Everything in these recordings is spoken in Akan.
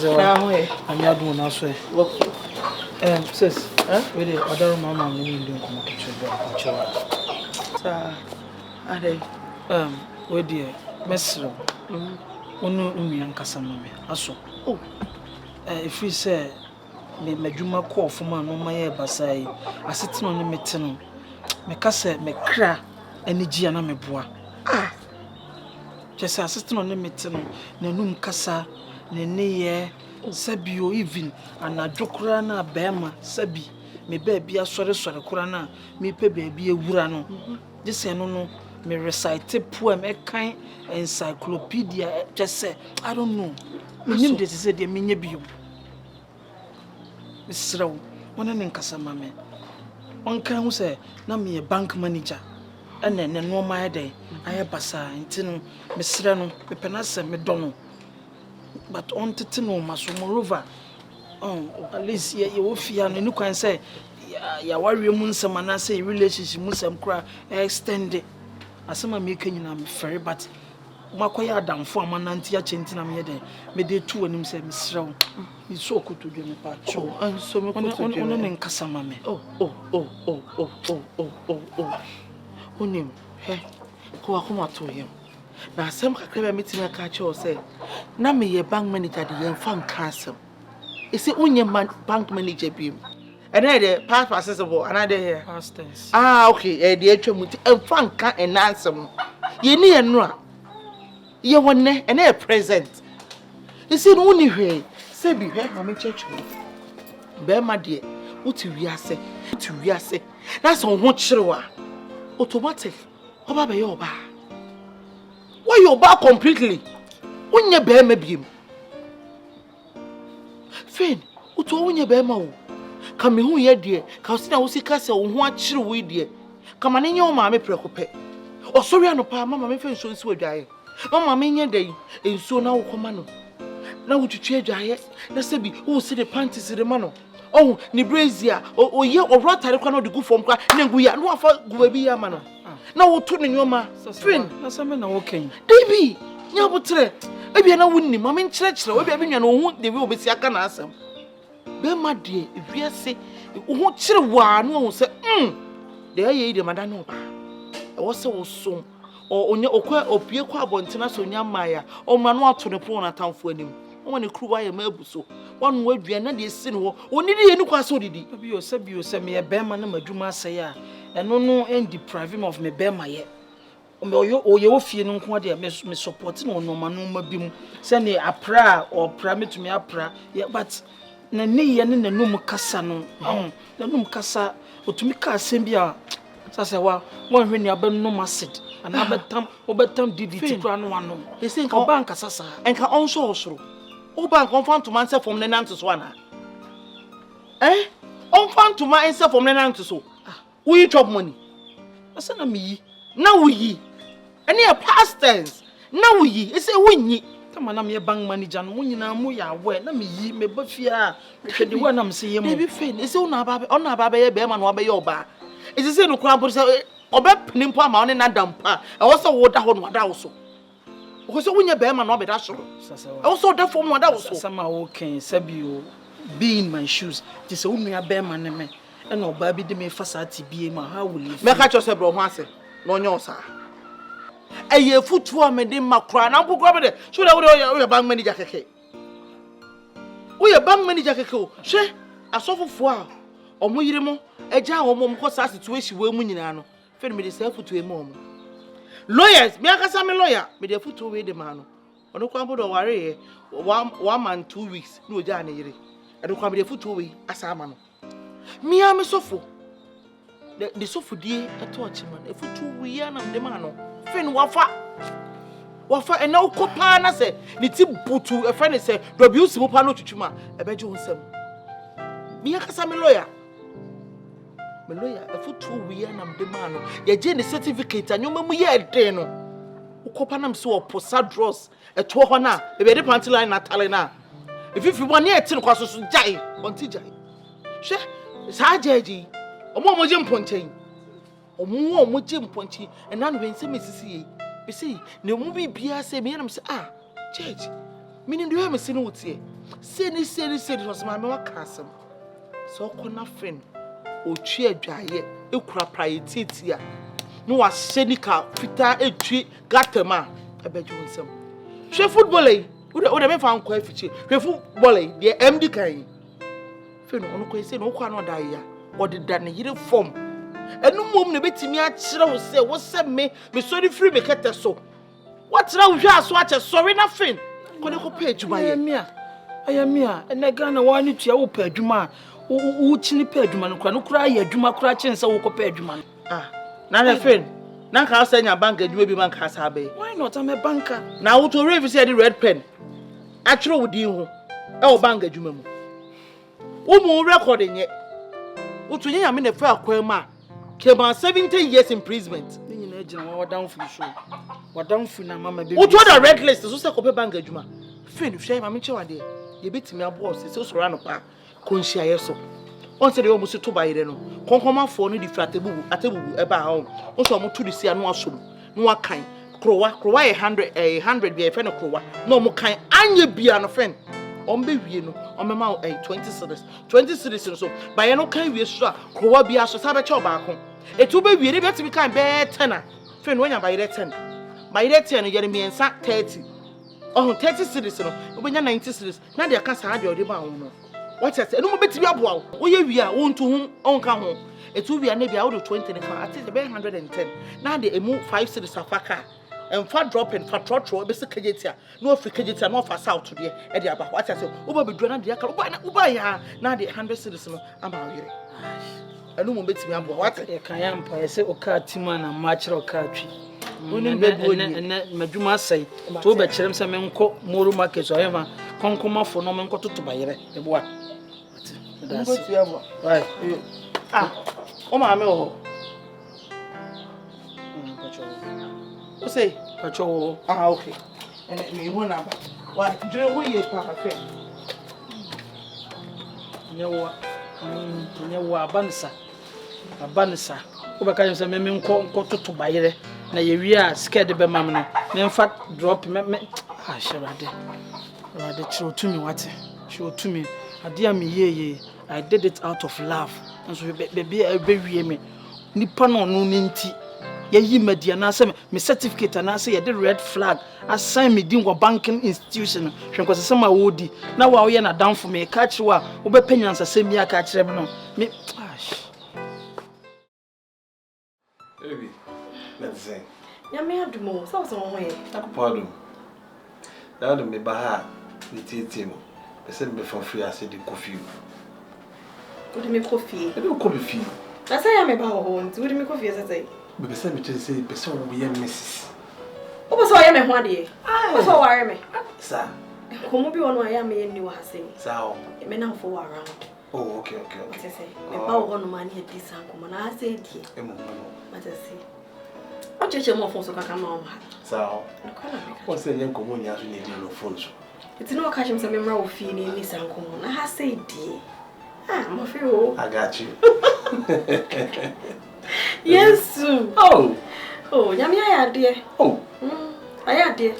I'm not doing also. Sis, with the other mamma, we don't come to sir. Are they? Where dear, Messro. Ono umian kasamame. Aso. Oh. If we say, me juma call for man on my basai, I sit on the metano. Me kase, me cra, energy and me bois. Ah. Just assisting on the metano, ne num kasa, ne neye, sabio even, and a jokurana bema, sabi, me baby a sorry kurana, me pe baby a wurano. Just say no. Me recite poem a kind encyclopedia just say I don't know. Me nim de say de me nya biom. Misraw wona ne nkasa mame. On kan hu say na me bank manager. Ene ne no ma yede aye basa nti no misra no me penase me dono. But on tete no maso moreover. At least ye ofia no ni kwan say ya warwe mu nsem na say relationship mu nsem kra extend. Asema me kanyina me ferry but makoya adamfo amananti ya chenti na me de me de tu anim se me srew me so okotodwe me pa cho anso me kotodwe ono ne nkasa ma me onim he ko akoma to yem na asem kakra be metime aka che o se na me ye bank manager de yen fan cancel e se unye bank manager bi and the past accessible another here. Past tense. Ah, okay. The atwa and fanka and answer. Ye ni enra. Ye wonne and a present. You see no ni hwe. Say bi hwe ma me church. Be ma de. Uti wiase. That's on ho chirewa. Automatic. Oba be your ba. Why your ba completely? Unye be ma biem. Fin, uto unye be ma wo. Kame hu ye de ka osina wo sika se wo ho akire wo de kama ne nye o ma me prekope osori anopa mama me fe nso nsi wadwaye mama me nye dai enso na wo koma no na wo twitwe adwaye na se bi wo se de panties de ma no oh ni brazier o ye o rotary kwa no de gu fom kwa na ngu ya no afa gu bi ya ma no na wo to ne nyoma fin na se me na wo ken debi nya botre ebia na wonni mama nkyerɛkyerɛ wo bia bi nwa no wo de bi obesi aka na asɛm be ma de wiase wo kire wa no wo se de aye de mada no ba e wo se wo som onye okwa opie kwa abontina so nya maya o ma no ato ne pon na tamfo anim o ne kru wa ye ma abuso wonu wadua na de esi no oni de yenu kwa so didi bio se me be ma na madwuma aseye a eno no end deprive me of me be ma ye o ye wo fie no nko de me support no no ma no ma bim se ne apra or pra metumi apra but na ne ye ne nanum kasa no nanum kasa otumi ka asem bia sase wa won hwe ni abanum acid ana obetam didi tikra no wano ese nka bank sasa enka onso osoro o bank on fan to man se from nenant so ana on fan to man se from nenant so we chop money asa na me yi na we yi ene a past tense na we yi ese wonyi kama na me bank manager no nyina mu ya we na me yi me ba fia me hwede wa na me se yemu be fin ese una aba be ye be ma no ba ye oba ese se no kura bo se oba pinimpo ama one na dampa e wo se wo da ho no da wo so wo se wonya be ma no be da so e wo so da fom no da wo so sama wo ken sabio be in my shoes ti se unua be ma ne me e na oba bi de me fasati bie ma how will you me ka cho se bro ho ase no onye osa eye futu a me de makra na mpokra be de so da wo bank manager keke wo bank manager keke o hwe asofofo a omo yire mo eja wo mo ko sa situation we mu nyina no fe me de se futu e mo lawyers me akasa me lawyer me de futu we de ma no ono kwa bodo ware ye 1 month 2 weeks no oja na yire edo kwa me de futu we asa ama no me am sofo de sofo die eto ochima e futu we ya na me ma no fin wafa ena ukopa na se ni ti butu e fa ne se wc mo pa no twutwuma e beje wonsam mi akasa me lawyer e futu we ya na me ma no ye je ne certificate anyoma mu ye de no ukopa na me se oposa dross e to ho na e be de panty line na tale na e fifi mo na e ti no kwaso so jai onti jai hwe sa jaji omo je mponchen omo je mponchi ena no wense mesisi yi be say ne mu bibia se me na me say church mini do am se no wotie Seni was my mama castle. So corner friend, o cheer jaye, e kura priority. No was senica, fita a tree, gatema. I bet you want some. She footballer, would have found quite fitchy. Her footballer, the MD kind. Friend, on question, no one die, or the Danny hidden form. And no moment bit me at Shroud say, what's sent me, sorry free me cat so. What's wrong? Just watch a sorry nothing. Gonna go pay to my I am here, and I gonna want you to open Juma. Who chini pay Juma, no cry, Juma cratching so pay Juma. Ah, not a friend. Now, I'll send your bank and you will be bank has habe. Why not? I'm a banker. Now, to review the red pen. Actually, with you, oh, bank at Juma. More recording yet. What to you, I mean, a fair quema. Came on 17 years imprisonment. What down for sure? What down for now, Mamma? What a red list? So, say, bank at Juma. Friend, shame, I'm in your idea. You beat me a boss, it's also run up. Consia so. Once they almost to buy it. Concoma for the flatable at a table about home. Also, I'm to the sea and no assume. No kind. Crowa 100 be a friend of Crowa. No more kind. And you be an friend. On baby, you know, on my mouth, 20 citizens. So, by no kind, we are sure Crowa be a sabacho back home. A 2 baby, they better become bad tenor. Friend, when you buy that 10. By that 10, you get me and sat 30. Oh, 30 citizens. When you're 90 citizens, now they can't have your demand. What I said, no more betting up. Oh, we are on to whom on come home. It will be a maybe out of 20 and at least 110. Now they move 5 citizens of Faka and fat dropping for trotro, Mr. Kajetia. No Frikajetia, no for South today. And the about what I said, over be drawn the Ubaya. Now the 100 citizens are married. I no more betting up. What a cayampa, I say, Oka Timan and Matcher Country. And Majuma say, to bet Cherem Ko, Moro Markets or ever, Concoma for no man to buy it. Right. Ah, oh, my oh. What's say? Patrol. Ah, okay. And me one number. What? Do you know you are? You are Bansa. Overcome some men call to buy it. Now you are scared of a mamma. Men fat drop me. Ah, shall I did. Rather show to me what? Show to me. I dear me, ye. I did it out of love. And so, baby, I bury me. Nippano no ninty. Ye media, and I say, my certificate, and I say, I did red flag. I signed me doing a banking institution. Because some are woody. Now, while you're not down for me, catch what? Obe penance, I say, me, I catch them. Me, baby, let's say. Yammy had more, so some way. Pardon. Now, the me baha, with him. I said before free, I said the coffee. Would you make coffee? I don't coffee. I say I'm about home. Would you make coffee as I say? But the me to say, person we are Mrs. What was I am one day? What's all I am? Sir. Come be one I am in New Hassing. So, it may now for around. oh, okay. What I say? About one man here this uncle, and I said, what I say. What you more for so come on? So, what's the young communion as we need no phones? It's no catching some memorable feeling, Miss Uncle. I say, dear. Ah, my few. I got you. Yes, oh, Yammy, I dear. Oh, I dear.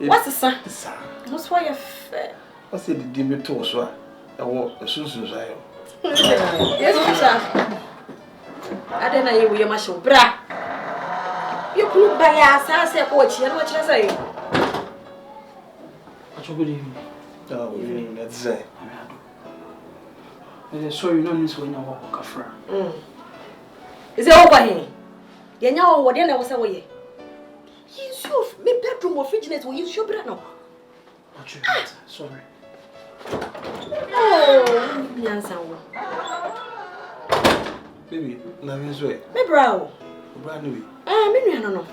What's the son? sir. What's why you're fair? What's the dimmy toast? I want a Susan. Yes, sir. I don't know you, my show, bra. You could buy us, I said, watch, and what you say. Good evening. Oh, that's it. So you know this when you walk Kafra. Is it over here? You know what I was away. You should me bedroom or fridge will you show brano. Sorry. Oh, Yansa. Baby, now is way. Me brow. Brand new. Ah, me no.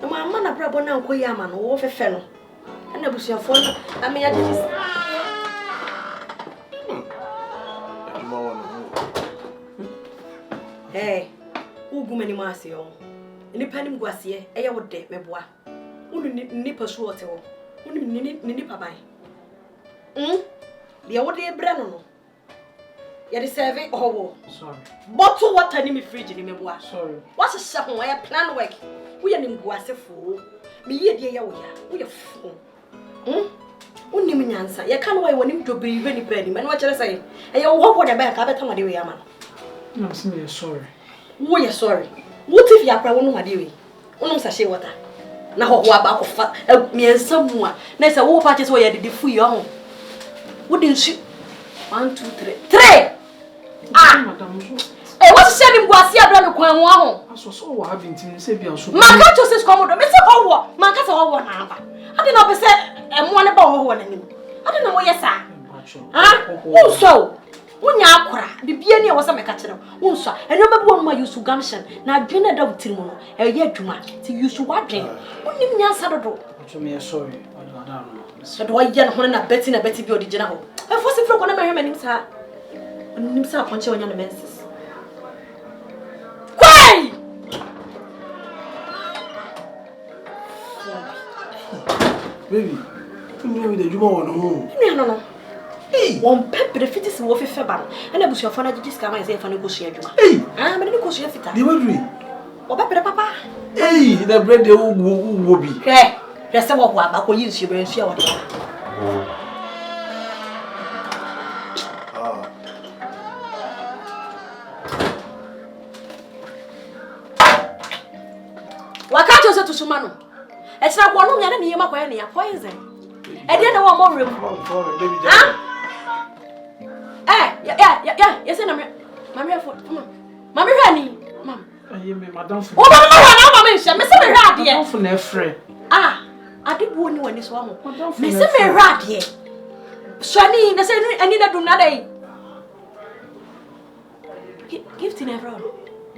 No, my man a brabo now koyaman or for fellow. And I was your phone. I mean, I just. Hey, who go many masio? Any penny guassier, I would date me bois. Who nipper short or who nipper by? The old day Brennan. You're the serving or sorry. Bottle water in me fridge in me bois. Sorry. What's a second way I plan work? We are in guassi fool. Me ye dear, we are fool. Uni minyansa. Ya kanu wa iwani mjobi yiveni peni. Mani wachere say. Eya uwako na baya kabeta mwadiwe ya man. No, I'm saying you're sorry. Wo you're sorry. What if ya kwa wonu mwadiwe? Unu msashe wata. Na ho wa ba ko fa miensa mu a. Na say wo pa che so ya didifu yo ho. Wo din shi 1 2 3. 3. Ah, madam. What's the name? Was here done kwa nwa ho. Aso so wa have been say bia so. Maka to say komodo. Me say owo. Maka say owo na aba. Ade na be say emo ne ba owo na nim. Ade na wo yesa. Ah? Unso. Unya akora. Bibia ne wo say meka kire. Unso. Eno be bo ma use gumption. Na adwene da wutiri mu no. E ye adwuma. Ti use wadwen. Unim nyansa dodo. So me sorry. I don't know. So do ye no na beti bi odi gina ho. E fo se fro ko na me hwe manim sa. Nim sa ponche wonya no menses. Baby, you know the Juma one home. No. Hey, one pepper fitis wo fefe ba. And abusu afana jiji ska man say fa ne go share adwuma. Hey, me ne go share fita. The what we? O pepper papa. Hey, the bread the wo bi. Hwe se wo ho aba ko yi nsu be nsu ya wo. Wakacho se tusuma no. E tira kwa no me na ne yema kwa ne ya poison. E de na wo mo rem. Yes na me. Mami afo. Mami hwa ni. Mam. Aye me madam for. O ba ma na o ma me hye. Me se me hwa ade. Madam for na frɛ. Ade bu oni wani so amo. Me se me hwa ade. Swani na se ani na dum na dai. Gift in everyone.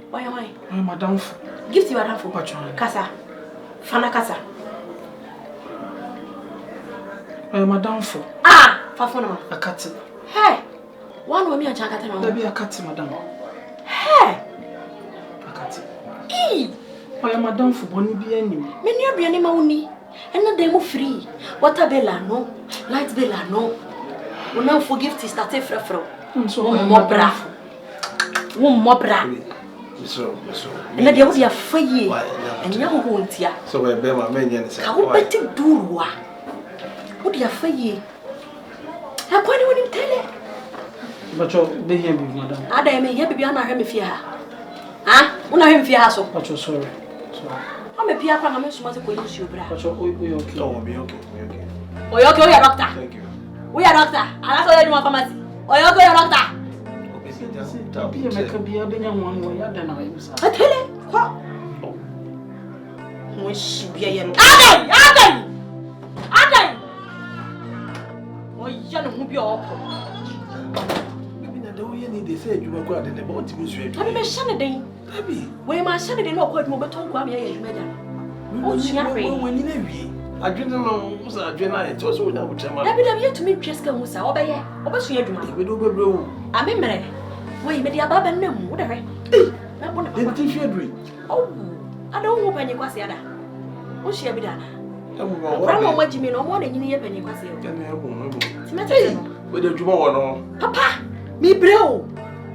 Why am I? Madam for. Gift you are for patron. Kasa. Fana kasa. Madam for. Fafona. Akati. Hey. One woman and Chakata. Baby akati madam. Hey. Akati. Madam for boni bi anim. Me ni aduane ma woni. Ena dem mo free. Water bill no. Light bill no. We now forgive to start frefro. So mo bra. Wo mo bra. So. Ena dia wo dia faye. Enya ho ntia. So we be ma menye ne say. Ka wo beti duruwa. Wo dia faye. Ha kwani woni tele. Bacho be here be madam. Ada me here bibia na hwe me fie ha. Una hwe me fie ha so. Bacho sorry. O me pia kwa na me suma se ko yin bra. Bacho we okay. Oh, me okay. Okay, we are doctor. Thank you. We are doctor. Ala so you pharmacy. Okay, we are doctor. Be make be abenya one way ya na we musa. Atele. Kwa. Mo shibia ye no. Adai. O ya no hu bi opo. Baby na do ye ni dey say adwuma kwa de ne ba otimi nsu adwuma. Abi me hyane den. Baby, We ma hyane den no kwa adwuma beton kwa me ya adwuma ja. O sua hwe. Wani na wie. Adwene no musa adwene na eto so na butrema. Dabi ye to me tweska musa obeye. Obesua adwuma. We do bebre o. Ami mere. We me dia baba nam wo de hwe. Na bona Den ti fi adwene. Oh. Ada wo panyi kwase ada. O hia bi dana. Ebu ba wo. Pra mo magimi no mo na nyini ye panyi kwase. Kene ebu. Timete no. We de adwuma wo no. Papa, mi breo.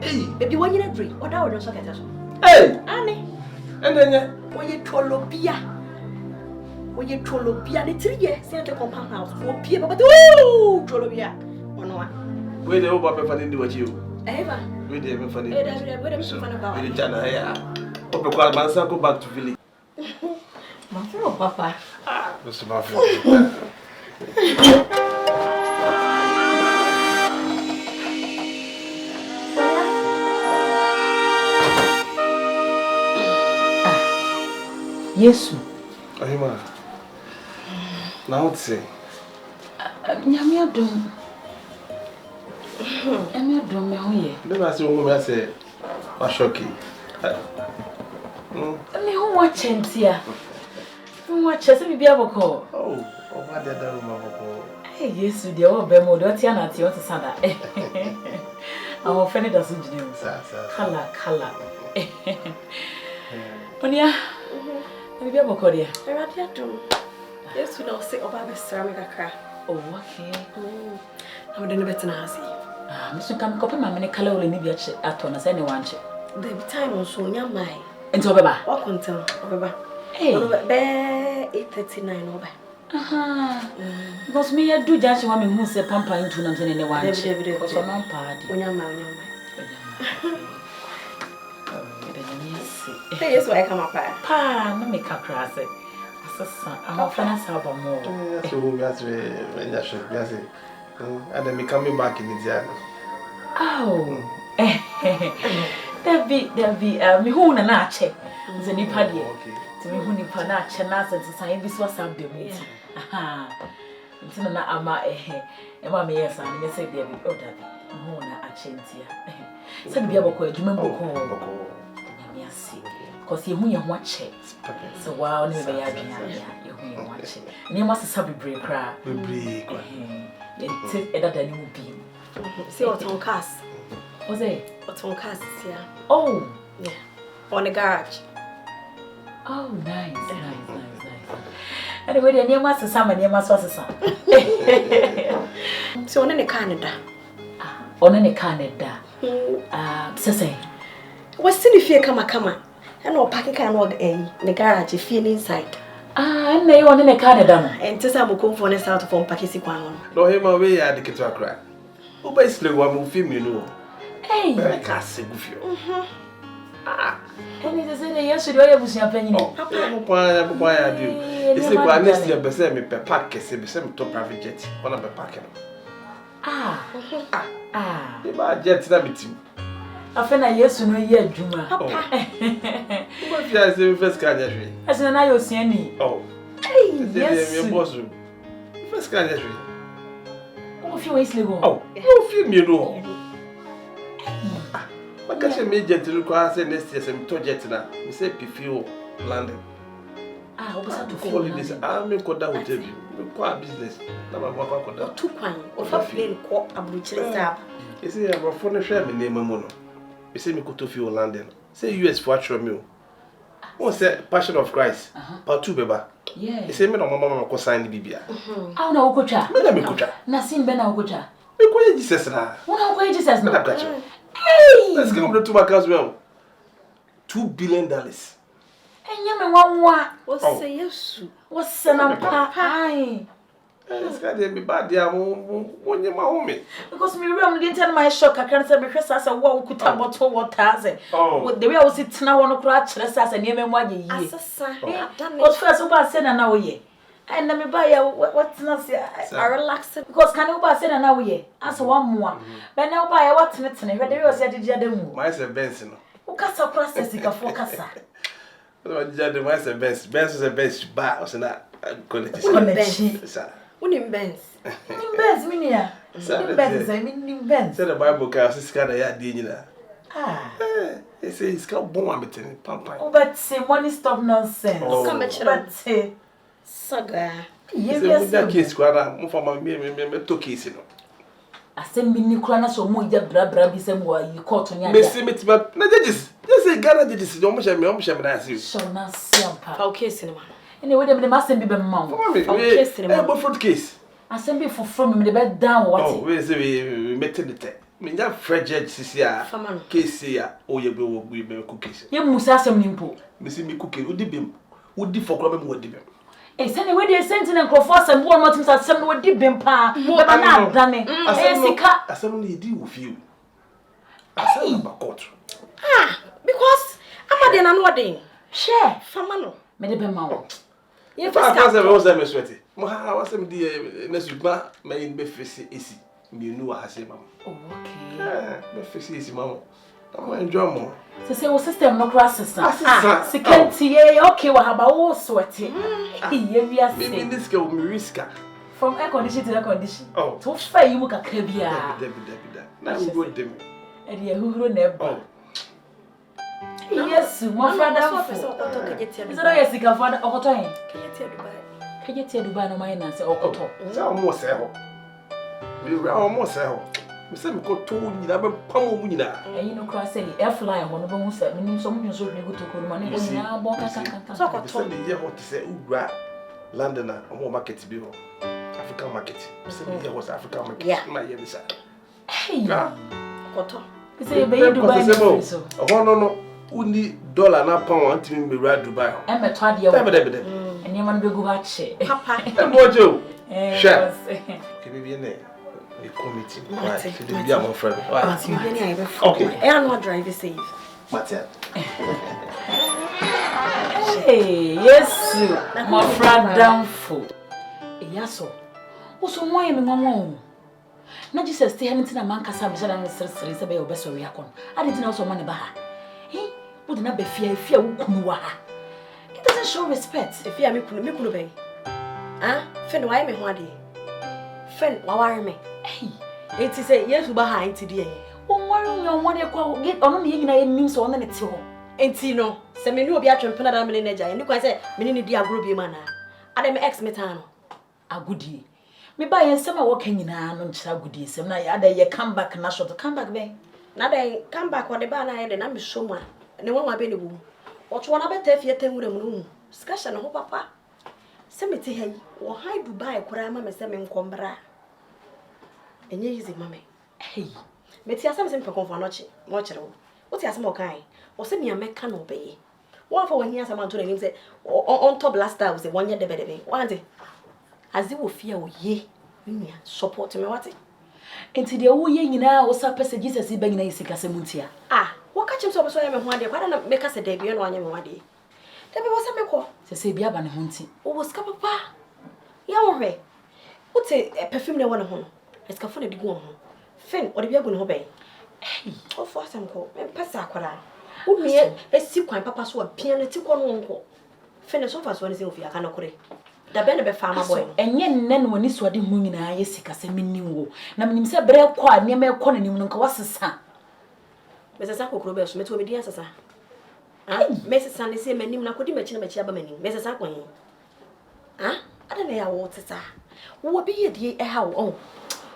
Hey. Ebi wo nyina dri. Oda wo no so kete so. Hey. Ani. Enenye. Oye tolobia. Ne triye. Se te compound house. Wo pie papa. Tolobia. Ono wa. We de oba be fani ndi wachi o. Eva. We de be fani. We de me fani ba. We de chana ya. Ope kwa mansa go back to village. Mafro papa. Mr. Mafia. Yesu. Ahima. Now what say? Nyame adom. Emi adom me ho ye. Never say wo me say wa shocky. Me ho wa chentia. Mo chese bibia boko. Oh, over there that room boko. Hey Yesu de o be mo do tia na tia o tsada. Awo fene da so jine mo. Kala. Ponia. Bibia boko dia. Eradia dum. Yesu na se oba be sra me kakra. Oh, okay. I'm de no betena hasi. Misu kam kope ma me ne kala ole ni bia che ato na se ne wanche. The time on so nya mai. Enti obeba. Wa kontel, obeba. Hey. Be 8:39 oba. Because me do just want me who say pampa into them in the one. Because I'm not party. Yes, why come up? Pa, no make a crass it. I'm not finance album more. So that's when you should be asking. And then me coming back in the day. Oh, there be, me who na nache. The nipa dear. To me who nipa nache, nasa to sign this was some demo. Aha. Until na ama Emma me yes, and you say, dear, oh, that who na achentia. Some be able to do member call. Because you watch it. So while you may have you watch it. And you must have a break cry. Break. It other new beam. See what on cast. Was it? What's on cast here? Oh, yeah. On the garage. Oh, nice. Anyway, the near master summer near my sources. So on in Canada. On in Canada. Say, what's still if you come? And no packing can work the garage if you're inside. And they want in a Canada. And to some come for us out from Pakistan. No, him away at the kitchen crack. Who basically one will film, you know. Hey, I can't say with you. And it is in the yesterday I was your penny. Papa, I do. It's like one next year, but send me per pack, send me to private jet. One of the packing. If I jet that with you. I find I yes to know yet, Juma. What if I say first can as an I was any. Oh, yes, boss. First can you? Oh, if you waste go. Oh, you film you know. I catch a major to look at next year, some jet now. We say Pifio London. What was that to call this? I'll make what that will tell you. Quite business. Now I'm going to 2 points of a plane caught a butcher's up. You see, I'm a phone share me name a mono. You say me go to feel London. Say US for meal. What's that Passion of Christ? Part 2 beba. Yeah. You say me no mama ko sign Bibia. How no kucha? Me na me kucha. Na sin be na kucha. Me ko Jesus na. Wona ko Jesus na. Hey! Let's go to my as well. $2 billion. Enya me wanwa. What's say yes? What's sanampa? Ai. Let's go there be bad there won you my home. Because me room didn't tell my shock I can say me hwesa say wo kuta bottle water say. Oh. The way I was sitting na wono kura kire say say ne memwa ye. Asasa. Because first oba say na wo ye. And na me buy what na say I relax because can oba say na wo ye. As one more. But now buy what tene hwe dey o say did mu. My say Benz no. O kasa process ka for kasa. No did my say Benz. Benz is a best bar o say na connection. Unim Benz. Unim Benz minia. Benz I mean Benz. Say the Bible ka sister na ya dey nyina. They say it's called bon ametin pampa. Oh but say money stop nonsense. Come but say saga. Yes, that case kwara mo for me to case no. Asem bi ni kura na so mo ja bra bi sem wa yi court nya. Me see me tiba na judges. Just say Ghana judges do mo share me na see. So na siampa. Fa case ni ma. Anyway, dem asem bi be ma. Case ni ma. Front case. Asem bi for me be down what. Oh, we say we met the me nya Fred judge sisia. Case ya o ye be cook case. Ye musa asem ni mpo. Me see me cook odi bem. Odi for kro be mo odi bem. Eh send we dey send na crofo asem bo no tim asem no odi bem pa. Be na adane. Eh sika. Asem no edi wo fie. Asem ba court. Because amade na no odin. Share Fama no. Me dey be ma wo. Ye first time was me sweaty. Mo ha wasem di na suba me in be face esi. Me nu wa hase mama. Oh okay. Me face esi mama. I'm enjoy more. Say wo system no cross system. Security okay wa haba wo sweaty. Ye wi ase. Me this girl me riska. From air condition to air condition. Oh. To fa yi mu kakra bia. Na we go dem. E dey huhuro na eba. Yes, my father for. Is that yes, you father okoto hen? Kejetia Dubai no mai na say okoto. Say almost say ho. We almost say ho. Me say me ko to nyina be pam mu nyina. You know cross say air fly ho no be hu say me so mu so re go to ko no na nyina bo kaka. So okoto me ye ho to say ura London na o market bi ho. African market. Me say me ye ho African market. Ma ye me say. Hey. Okoto. Me say be Dubai so. Oh no. Uni dollar na pound antimi me ra Dubai. E meto ade wo. Debe. And And you want to go back, Papa. Mojo. Share. Okay, Maybe in a committee. Right. To the media, my friend. Okay. I am not driving safe. Matia. Hey, yes, my friend downfall. Yes, so. Also, why am I mama? Not just stay anything a man can say, I'm a baby or best of reacon. I didn't also money baha. He would not be fear if you it doesn't show respect. If you are me, could obey. Ah, Fen, why me one day? Fen, why me? Hey, it is a yes behind today. One more you call get on the means on the two. Ain't you know? Send me no be a champion at a minute, and you can say, Minnie dear groovy manner. I am ex metano. A goodie. Me buy and some walking in a non goodie. Some night other ye come back and to come back, bay. Now they come back on the banner and I'm so much. And the one my baby womb. What's one about 10 feet with a room? Discussion, oh, papa. Send me to him or hide Dubai, Kurama, and Samin Combra. And ye is it, mammy. Hey, but you have something for Confrontation. Watch it all. What's your small kind? Or send me a mecan obey. One for 1 year, someone to him said, on top last time was the 1 year the baby. One day. As you will fear, ye, support me what? Into the old ye now was a person Jesus being a sick as a muntia. Ah, what catch him so I am one day? Why don't make us a debut on 1 day? There was a make to say Biaban hunting. Oh, was Papa? Yaw, what's a perfume they want to home? It's Cafone de Gon. Fin, what if you're going to obey? Hey, oh, for some call, and Passacora. Who me a sequine papa so a piano to one uncle. Finish off as one is if you cannot correct. The benefit farmer boy, and yet none when this was the moon in a sick as a minimu. Namin said, Bread quite near my corner in Kawasa son. Mrs. Uncle Crobel, met with the answer. Ah, Mrs. Sandy say, my name, I could imagine my chabamani, Mrs. Uncle. Ah, I don't know what to say. What be a dear how? Oh,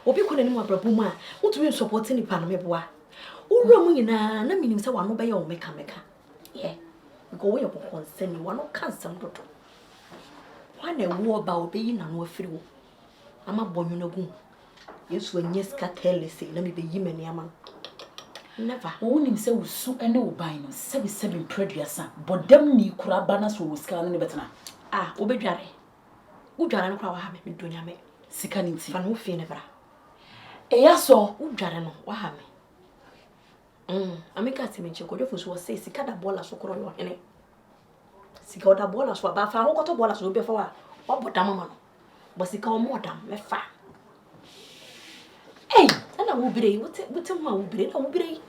what be calling him a brabuma? What do you support any Panamebois? Oh, Roman, I mean, so one obey or make a maker. Yeah, go away upon sending one or cancer. One a war about being and war free. I'm a boy, you know. Yes, when yes, cat tell say, let me be him and yaman. Never. Own himself so and no bino, 77 previous, but them ni curabanas who was scanning better. Ah, obejare. Ujara no have me doing me. Sikanity, fan who fear never. Eyaso, Ujara no, what have me? I make a timid chocolate was say, Sicada bola so corolla in it. Sicada bola so about 5 bolas will be for what but damn, but Sica more damn, me fa. Hey, and I will be what my will be, I will be.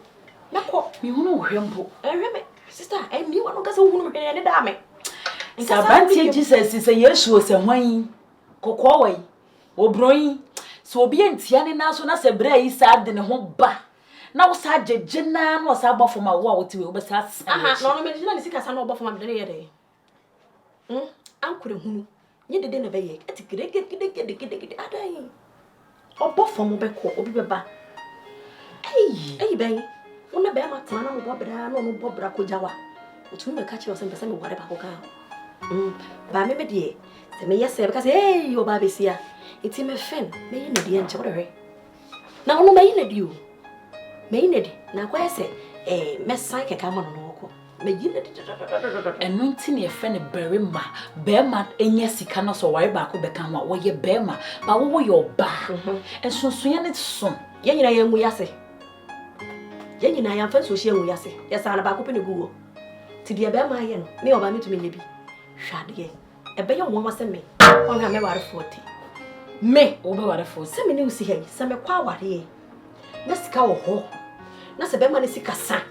Nako, you know him, and sister, and you want to go to woman and a dame. Sabanti Jesus is a yes was a wine, cocoa, or brewing. So be in Tiani now, so as a bray sad in a home bar. Now, Sergeant Jenna was about for my wall to be sad. No, I think I saw no for my day. Uncle, who you didn't obey it. Get or both from Mobeko or Biba. Hey, bay, one of them, Matana, Bobra, no Bobra Kujawa. Which will catch you some percent of whatever. By me, dear, the may say, because hey, your baby's here. It's in my friend, may in the end, children. Now, no, may in you. Maynard, now why say, a mess psyche come on local. May you and no tin a friend of Berima, Bearmat, and yes, he cannot so worry back will become what way your Bearma, but what your back, and so soon it's soon. Yen I am we say. Yen I am first with you, yes, I'm about opening Google. To the Bearma, me or by me to me, maybe. Shad ye. A bear one was send me. On her memoir 40. Me over for 7 news here, some power here. Let's go home. Not a beman is a cassa.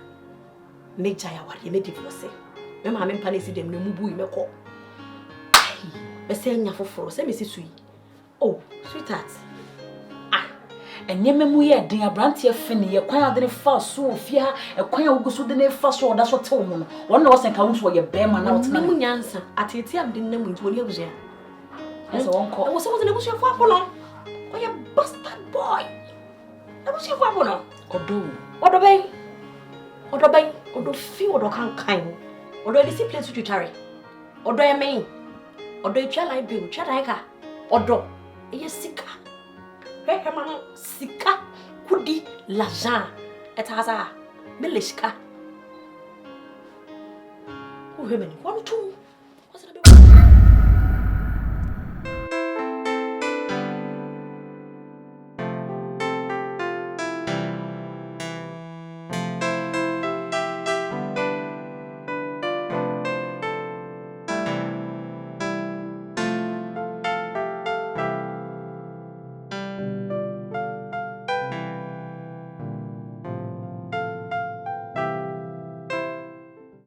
Make Jaya what you made it for say. Mamma, I'm panicking them, no moo, me call. But saying for send me sweet. Oh, sweetheart. Ah, and Yemamuya, dear Brantia Finny, a choir didn't fast so fear, a choir who goes to the name fast, or that's what told me. One was and counts where your bearman out no answer. At it, I didn't know it when you was here. As a one call, I was someone that was your father. Oh, you bastard boy. I was your father. Or obey, or do feel or can't kind, or do discipline to tarry, or do I mean, or do you try like bill, Chadaka, or do a sika. Reherman sika, kudi, lajan, et haza, milishka. Who women, 1 2.